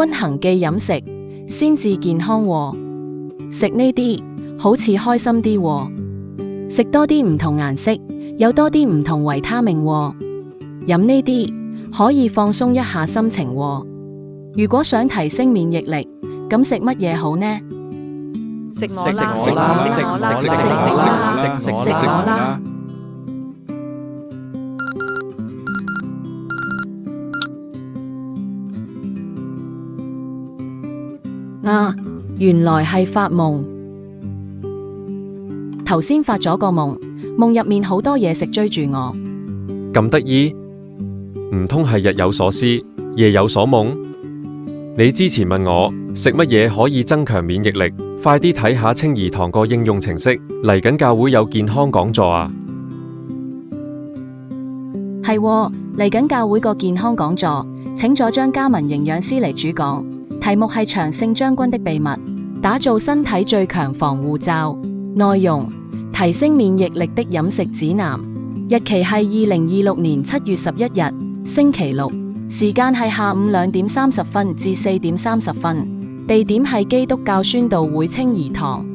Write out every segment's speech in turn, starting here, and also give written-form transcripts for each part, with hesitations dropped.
均衡嘅飲食先至健康喎。食呢啲好似開心啲喎，食多啲唔同顏色，有多啲唔同維他命喎。飲呢啲可以放鬆一下心情喎。如果想提升免疫力，咁食乜嘢好呢？食我啦！啊，原來係發夢。頭先發咗個夢，夢入面好多嘢食追住我。咁得意？唔通係日有所思，夜有所夢？你之前問我食乜嘢可以增強免疫力，快啲睇下清怡堂個應用程式，嚟緊教會有健康講座啊！係喎，嚟緊教會個健康講座，請咗張嘉文營養師嚟主講，題目係長勝將軍的秘密，打造身體最強防護罩。內容：提升免疫力的飲食指南。日期係2026年7月11日，星期六，時間係下午2點30分至4點30分，地點係基督教宣道會清怡堂。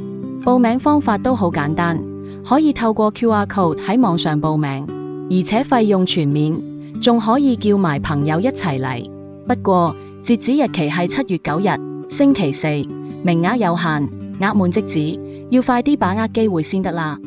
報名方法都好簡單，可以透過 QR Code 喺網上報名，而且費用全免，仲可以叫埋朋友一齊嚟。不過截止日期係7月9日，星期四，名額有限，額滿即止，要快啲把握機會先得啦。